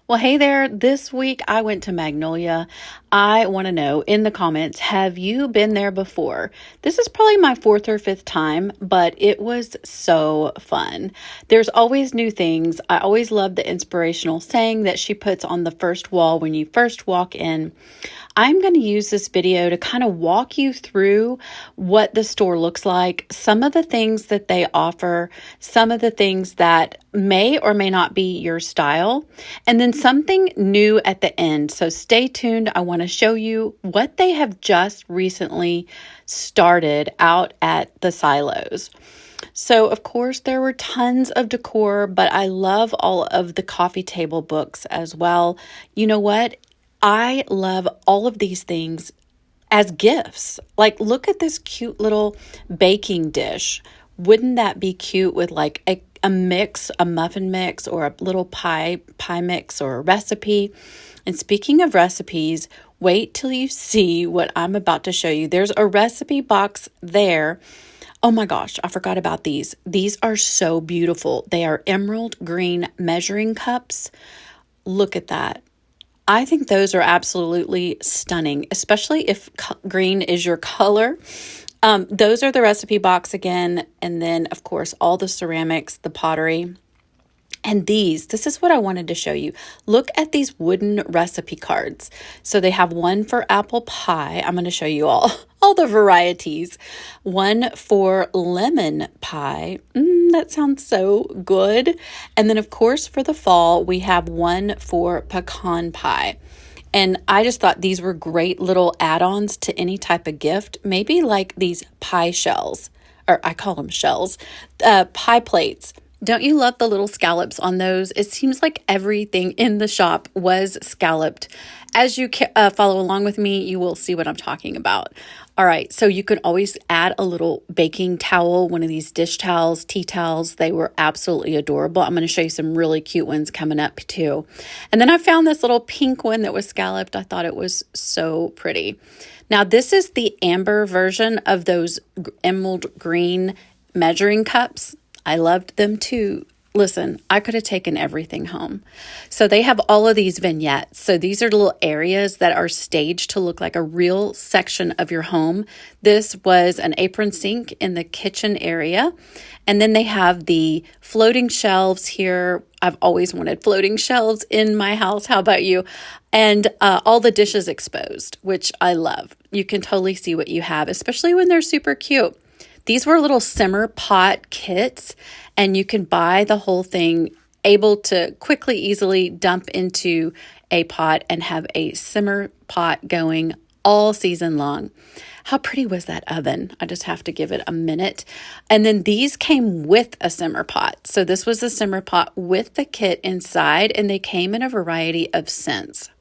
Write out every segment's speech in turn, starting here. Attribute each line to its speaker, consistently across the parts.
Speaker 1: Well, hey there. This week I went to Magnolia. I want to know in the comments, have you been there before? This is probably my fourth or fifth time, but it was so fun. There's always new things. I always love the inspirational saying that she puts on the first wall when you first walk in. I'm going to use this video to kind of walk you through what the store looks like, some of the things that they offer, some of the things that may or may not be your style, and then something new at the end. So stay tuned. I want to show you what they have just recently started out at the silos. So, of course, there were tons of decor, but I love all of the coffee table books as well. You know what? I love all of these things as gifts. Like, look at this cute little baking dish. Wouldn't that be cute with like a mix, a muffin mix, or a little pie mix, or a recipe? And speaking of recipes, wait till you see what I'm about to show you. There's a recipe box there. Oh my gosh, I forgot about these. These are so beautiful. They are emerald green measuring cups. Look at that. I think those are absolutely stunning, especially if green is your color. Those are the recipe box again. And then, of course, all the ceramics, the pottery. And this is what I wanted to show you. Look at these wooden recipe cards. So they have one for apple pie. I'm going to show you all the varieties. One for lemon pie. That sounds so good. And then, of course, for the fall, we have one for pecan pie. And I just thought these were great little add-ons to any type of gift. Maybe like these pie shells, or I call them shells, pie plates. Don't you love the little scallops on those? It seems like everything in the shop was scalloped. As you follow along with me, you will see what I'm talking about. All right, so you can always add a little baking towel, one of these dish towels, tea towels. They were absolutely adorable. I'm going to show you some really cute ones coming up too. And then I found this little pink one that was scalloped. I thought it was so pretty. Now, this is the amber version of those emerald green measuring cups. I loved them too. Listen, I could have taken everything home. So they have all of these vignettes. So these are little areas that are staged to look like a real section of your home. This was an apron sink in the kitchen area. And then they have the floating shelves here. I've always wanted floating shelves in my house. How about you? And all the dishes exposed, which I love. You can totally see what you have, especially when they're super cute. These were little simmer pot kits, and you can buy the whole thing, able to quickly, easily dump into a pot and have a simmer pot going all season long. How pretty was that oven? I just have to give it a minute. And then these came with a simmer pot. So this was a simmer pot with the kit inside, and they came in a variety of scents.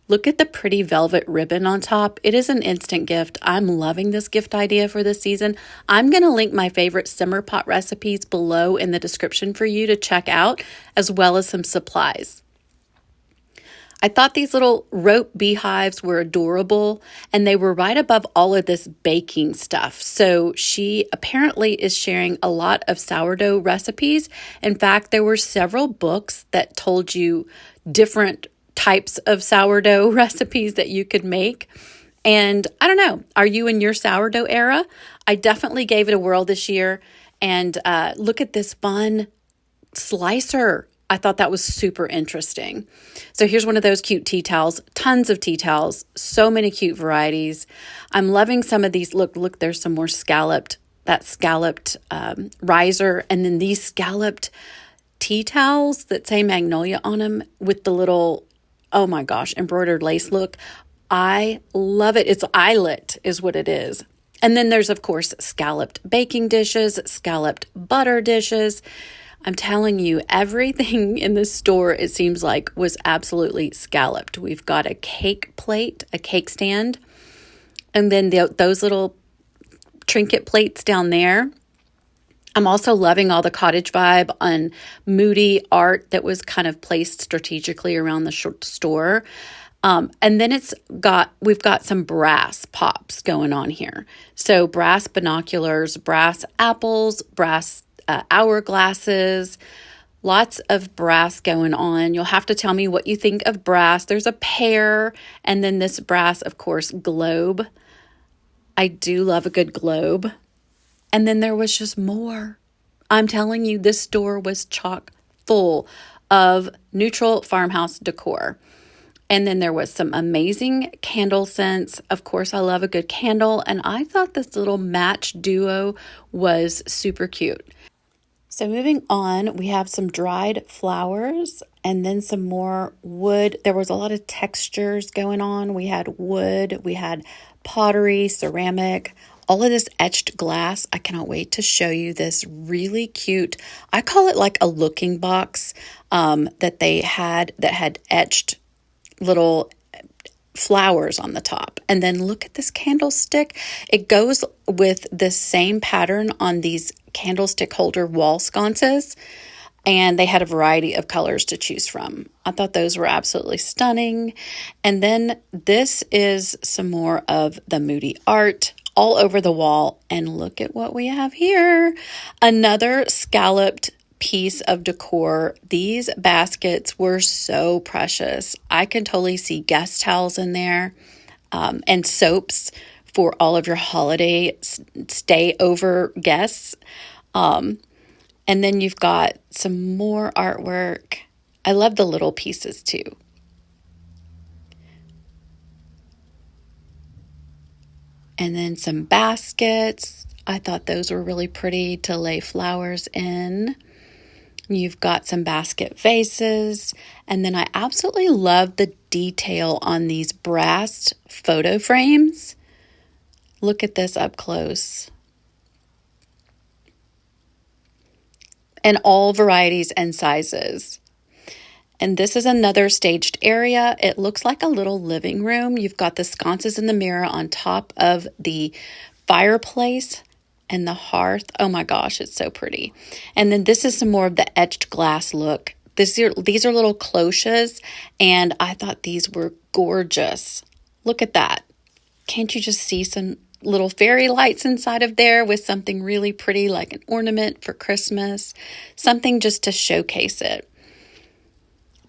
Speaker 1: Look at the pretty velvet ribbon on top. It is an instant gift. I'm loving this gift idea for this season. I'm going to link my favorite simmer pot recipes below in the description for you to check out, as well as some supplies. I thought these little rope beehives were adorable, and they were right above all of this baking stuff. So she apparently is sharing a lot of sourdough recipes. In fact, there were several books that told you different types of sourdough recipes that you could make. And I don't know, are you in your sourdough era? I definitely gave it a whirl this year. And look at this fun slicer. I thought that was super interesting. So here's one of those cute tea towels, tons of tea towels, so many cute varieties. I'm loving some of these. Look, there's some more scalloped riser, and then these scalloped tea towels that say Magnolia on them with the little, oh my gosh, embroidered lace look. I love it. It's eyelet is what it is. And then there's, of course, scalloped baking dishes, scalloped butter dishes. I'm telling you, everything in the store, it seems like, was absolutely scalloped. We've got a cake plate, a cake stand, and then those little trinket plates down there. I'm also loving all the cottage vibe on moody art that was kind of placed strategically around the store. And then we've got some brass pops going on here. So brass binoculars, brass apples, brass hourglasses, Lots of brass going on. You'll have to tell me what you think of brass. There's a pear, and then this brass, of course, globe. I do love a good globe. And then there was just more. I'm telling you, this store was chock full of neutral farmhouse decor. And then there was some amazing candle scents. Of course, I love a good candle. And I thought this little match duo was super cute. So moving on, we have some dried flowers and then some more wood. There was a lot of textures going on. We had wood, we had pottery, ceramic, all of this etched glass. I cannot wait to show you this really cute, I call it like a looking box that they had that had etched little flowers on the top. And then look at this candlestick. It goes with the same pattern on these candlestick holder wall sconces, and they had a variety of colors to choose from. I thought those were absolutely stunning. And then this is some more of the moody art all over the wall. And look at what we have here. Another scalloped piece of decor. These baskets were so precious. I can totally see guest towels in there, and soaps for all of your holiday stay over guests. And then you've got some more artwork. I love the little pieces too. And then some baskets. I thought those were really pretty to lay flowers in. You've got some basket vases. And then I absolutely love the detail on these brass photo frames. Look at this up close. And all varieties and sizes. And this is another staged area. It looks like a little living room. You've got the sconces in the mirror on top of the fireplace and the hearth. Oh my gosh, it's so pretty. And then this is some more of the etched glass look. These are little cloches, and I thought these were gorgeous. Look at that. Can't you just see some little fairy lights inside of there with something really pretty like an ornament for Christmas? Something just to showcase it.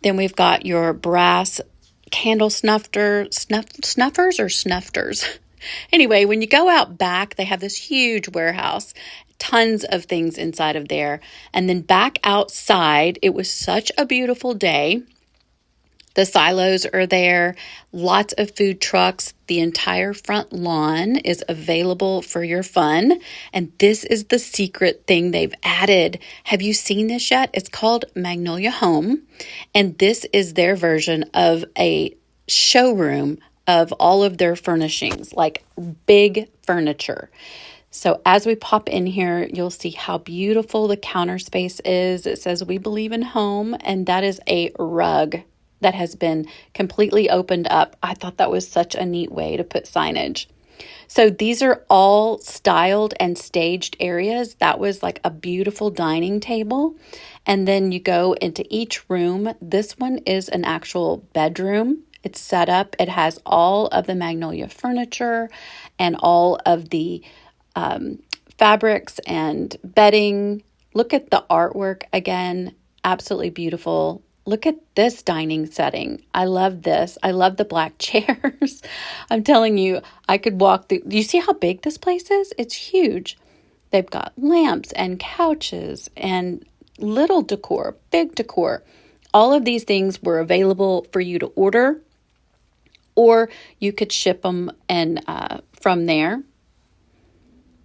Speaker 1: Then we've got your brass candle snuffers or snufters. Anyway, when you go out back, they have this huge warehouse, tons of things inside of there. And then back outside, it was such a beautiful day. The silos are there, lots of food trucks. The entire front lawn is available for your fun. And this is the secret thing they've added. Have you seen this yet? It's called Magnolia Home. And this is their version of a showroom of all of their furnishings, like big furniture. So as we pop in here, you'll see how beautiful the counter space is. It says, "We believe in home," and that is a rug that has been completely opened up. I thought that was such a neat way to put signage. So these are all styled and staged areas. That was like a beautiful dining table. And then you go into each room. This one is an actual bedroom. It's set up. It has all of the Magnolia furniture and all of the fabrics and bedding. Look at the artwork again. Absolutely beautiful. Look at this dining setting. I love this. I love the black chairs. I'm telling you, I could walk through. Do you see how big this place is? It's huge. They've got lamps and couches and little decor, big decor. All of these things were available for you to order, or you could ship them and from there.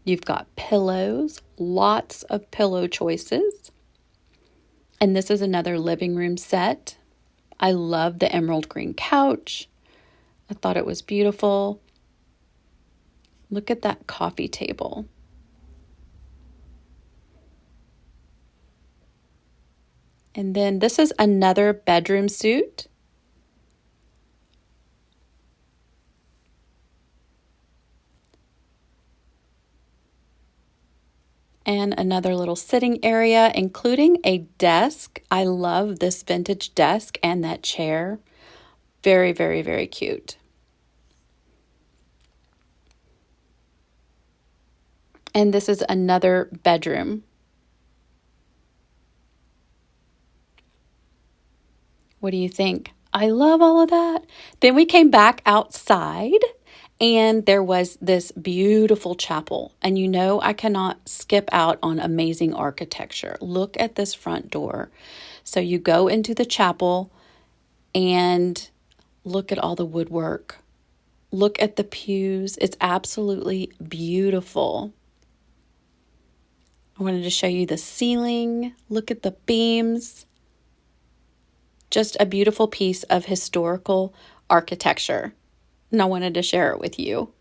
Speaker 1: You've got pillows, lots of pillow choices. And this is another living room set. I love the emerald green couch. I thought it was beautiful. Look at that coffee table. And then this is another bedroom suite. And another little sitting area, including a desk. I love this vintage desk and that chair. Very, very, very cute. And this is another bedroom. What do you think? I love all of that. Then we came back outside and there was this beautiful chapel. And you know, I cannot skip out on amazing architecture. Look at this front door. So you go into the chapel and look at all the woodwork. Look at the pews. It's absolutely beautiful. I wanted to show you the ceiling. Look at the beams. Just a beautiful piece of historical architecture. And I wanted to share it with you.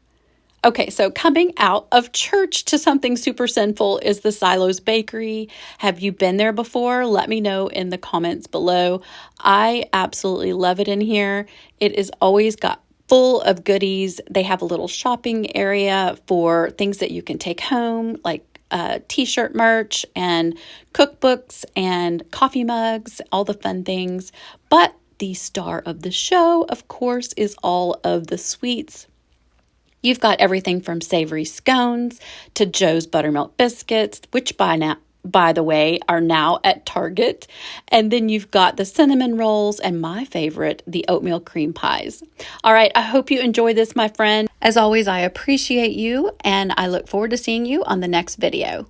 Speaker 1: Okay, so coming out of church to something super sinful is the Silo's Bakery. Have you been there before? Let me know in the comments below. I absolutely love it in here. It is always got full of goodies. They have a little shopping area for things that you can take home, like t-shirt merch and cookbooks and coffee mugs, all the fun things. But the star of the show, of course, is all of the sweets. You've got everything from savory scones to Joe's buttermilk biscuits, which by the way, are now at Target. And then you've got the cinnamon rolls and my favorite, the oatmeal cream pies. All right, I hope you enjoy this, my friend. As always, I appreciate you and I look forward to seeing you on the next video.